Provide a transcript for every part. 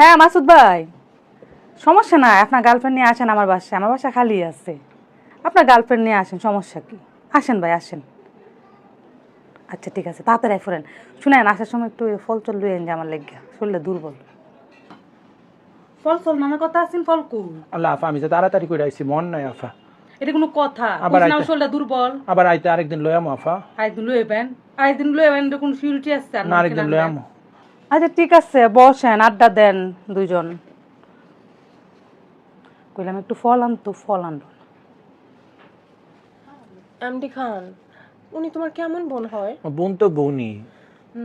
হ্যাঁ মাসুদ ভাই, সমস্যা নাই, আপনার গার্লফ্রেন্ড নিয়ে আসেন আমার বাসায়। আমার বাসা খালি আছে, আপনার গার্লফ্রেন্ড নিয়ে আসেন, সমস্যা কি? আসেন ভাই আসেন। আচ্ছা ঠিক আছে, তাড়াতাড়ি ফোরেন। শুনেন, আসার সময় একটু ফল চল লুয়েন যে আমার লেগে শরীরে দুর্বল। ফল চল নানার কথা আছেন, ফল কু আল্লাহ আফা, আমি যে তাড়াতাড়ি করে আইছি, মন নাই আফা। এটা কোনো কথা? আবার আমার শরীরটা দুর্বল, আবার আইতে আরেকদিন লয়ামো আফা। আরেকদিন লুয়েবেন, আরেকদিন লুয়েবেন, এটা কোনো সিউরিটি আছে? না আরেকদিন লয়ামো। আচ্ছা ঠিক আছে, বসেন, আড্ডা দেন দুইজন। কইলাম একটু ফল আনতো, ফল আনলো না। এমডি খান, উনি তোমার কেমন বোন হয়? বোন তো বোনই।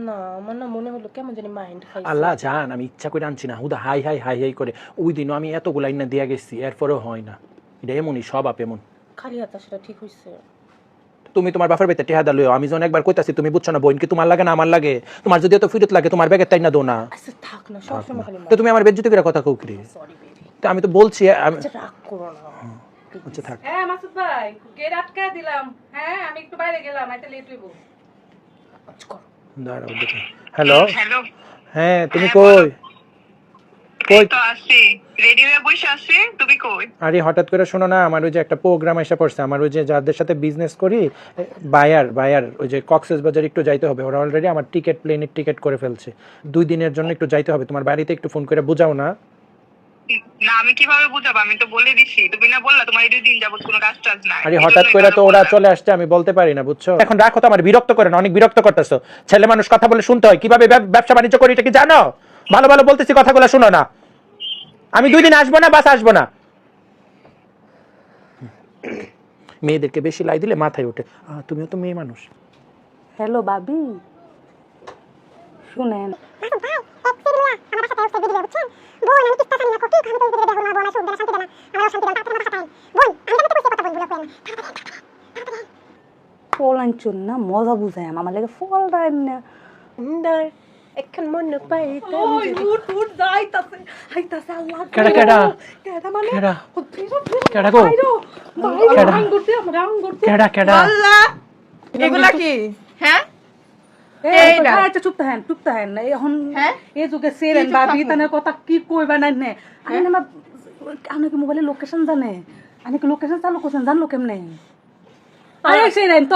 না আমার না মনে হলো কেমন জানি মাইন্ড খাইছে। আল্লাহ জান, আমি ইচ্ছা করে আনছি না, হুদা হাই হাই হাই হাই করে। ওই দিনও আমি এতগুলো আইনা দিয়া গেছি, এরপরেও হয় না। এটা এমনই, সব আপ এমন। খালি হাত সেটা ঠিক হইছে? তুমি তোমার বাপের বেতে টেহাদা লইও, আমি যখন একবার কইতাছি তুমি বুঝছো না, বোন কি তোমার লাগে না আমার লাগে? তোমার যদি এত ফিরত লাগে তোমার ব্যাগের তাই না দো না। আচ্ছা থাক না, সব সময় খালি তো তুমি আমার বেজ্জতি করে কথা কও কি? Sorry baby. তো আমি তো বলছি আচ্ছা রাগ করো না। আচ্ছা থাক। হ্যাঁ মাসুদ ভাই, গেট আটকা দিলাম। হ্যাঁ আমি একটু বাইরে গেলাম, এটা লেট হইব। আচ্ছা করো। দাঁড়াও দেখি। হ্যালো হ্যালো, হ্যাঁ, তুমি কই? কই? তো আসছি, রেডি হয়ে বসে আছি। তুমি কই? আরে হঠাৎ করে শোনো না, আমার ওই যে একটা প্রোগ্রাম এসে পড়ছে, আমার ওই যে যাদের সাথে বিজনেস করি, বায়ার ওই যে কক্সেস বাজার একটু যাইতে হবে। ওরা অলরেডি আমার প্লেনের টিকিট করে ফেলছে, 2 দিনের জন্য একটু যাইতে হবে। তোমার বাড়িতে একটু ফোন করে বুঝাও না। না আমি কিভাবে বুঝাবো? আমি তো বলে দিছি, তুমি না বললা তোমার এই 2 দিন যাবত কোনো কাজ টাজ নাই। আরে হঠাৎ করে তো ওরা চলে আসছে, আমি বলতে পারি না, বুঝছো? এখন রাখো তো, আমার বিরক্ত করে না, অনেক বিরক্ত করতেছো। ছেলে মানুষ কথা বলে শুনতে হয়, কিভাবে ব্যবসা বাণিজ্য করি এটা কি জানো? ভালো ভালো বলতেছি, কথাগুলো শুনো না। আমি 2 দিন আসবো না, বাস আসবো না। মেয়েদেরকে বেশি লাই দিলে মাথায় ওঠে। তুমিও তো মেয়ে মানুষ। হ্যালো বাবি, শুনেন, ফল আনছুন না, মজা বুঝাই আমার লাগে ফল দেন না। সুন্দর এখন মনে পাইতাম ওই উঠ উঠ যাইতাছে, আইতাছে। আল্লাহ কেডা কেডা কেডা মানে কেডা কেডা কেডা গো? কেডা? রাং করতে আমরা রাং করতে। কেডা কেডা? আল্লাহ, এগুলা কি? হ্যাঁ এইটা। আচ্ছা চুপ থাকেন, চুপ থাকেন। এখন হ্যাঁ? এই যুগে সেরেন বাবি তানের কথা কি কইবা না নে। আমি না আমি কি মোবাইলে লোকেশন জানে, আমি কি লোকেশন চালু করছেন, জানলো কেমনে? আরে সেরেন তো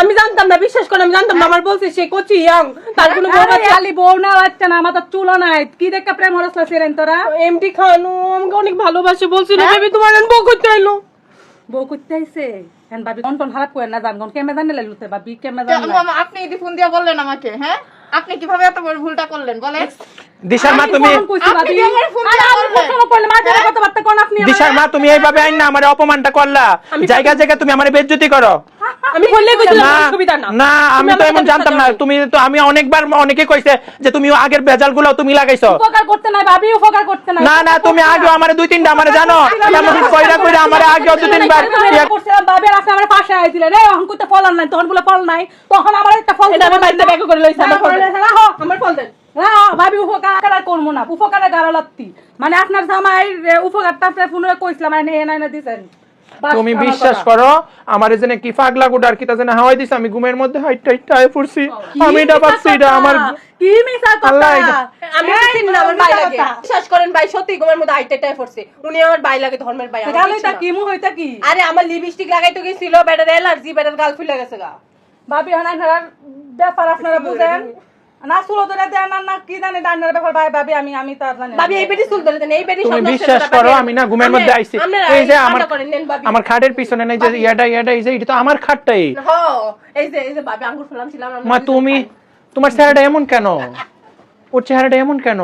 আমি জানতাম না, বিশ্বাস করো আমি জানতাম না। আমার বলছে সে কোচি ইয়াং, তার কোনো বউ আছে? খালি বউ না বাচ্চা না, আমার তো চুলো নাই। কি দেখে প্রেম হরসলা সেরেন তোরা? এমডি খান ও আমাকে অনেক ভালোবাসে, বলছিল বেবি তোমার বউ করতে আইলো। বউ করতে আইছে হ্যাঁ বাবি, কোন কোন খারাপ করে না জান, কোন কেমে জানে লাইলুতে বাবি, কেমে জানে। আপনি এই ফোন দিয়ে বললেন আমাকে? হ্যাঁ, আপনি কিভাবে এত বড় ভুলটা করলেন বলেন? দিশার মা তুমি, আপনি যে আমার ফোন দিয়ে বললেন। দিশার মা তুমি এইভাবে আইন না আমার অপমানটা করলা। জায়গা জায়গা তুমি আমার বেজ্জতি করো। আমি বললে কইছিলাম না অসুবিধা না। না, আমি তো এমন জানতাম না। তুমি তো, আমি অনেকবার অনেকে কইছে যে তুমি আগের বেজালগুলো তুমি লাগাইছো। উপকার করতে নাই বাবি, উপকার করতে নাই। না না, তুমি আগে আমারে 2-3টা আমারে জানো, এমন কইরা কইরা আমারে আগে 2-3 বার করছিলাম বাবি, আর আপনি আমার পাশে আইছিলেন। এই এখন কইতে ফল আনলেন, তখন বলে ফল নাই, তখন আমার একটা ফল এটা আমার বাড়িতে ব্যাগ করে লইছে। আমার ফল দেন। আমার ফল দেন। ভাবি উপকার করবো না, উপকারে গাড়ো লাগতি। মানে আপনার জামাই উপকারটা আপনার পুনরায় কইছিলাম, এনে দিছেন। তুমি বিশ্বাস করো, আমার এজন্য কি পাগলা গুডার কিটা যেন হাওয়াই দিছে, আমি ঘুমের মধ্যে হাইট আয় পড়ছি। আমি এটা পাচ্ছি, এটা আমার কি মিছা আল্লাহ, কথা। আমি চিনি না, আমার ভাই লাগে। বিশ্বাস করেন ভাই, সত্যি ঘুমের মধ্যে হাইটাই পড়ছে। উনি আমার ভাই লাগে, ধর্মের ভাই। আমার গালইতা কিছু না। কি মুহ হইতা কি? আরে আমার লিপস্টিক লাগাইতে গেছিল, বেটার অ্যালার্জি, বেটার গাল ফুলে গেছে গা। ভাবি আপনারা ব্যাপার আপনারা বুঝেন না, চুলো ধরে দেন না কি জানি ডান্নার ব্যাপার। ভাই ভাবি আমি তো জানি না। ভাবি এই বেটি চুল ধরে দেন, এই বেটি তুমি সব নষ্ট বিশ্বাস করে করো, ভাবি। আমি না ঘুমের মধ্যে আইছি। এই যে আমার খাটের পিছনে নাই যে ইয়াটা এই যে এটা তো আমার খাটটাই। হ্যাঁ, এই যে ভাবি আঙ্গুর ফেলাম ছিলাম। মা তুমি, তোমার চেহারাটা এমন কেন? ওর চেহারাটা এমন কেন?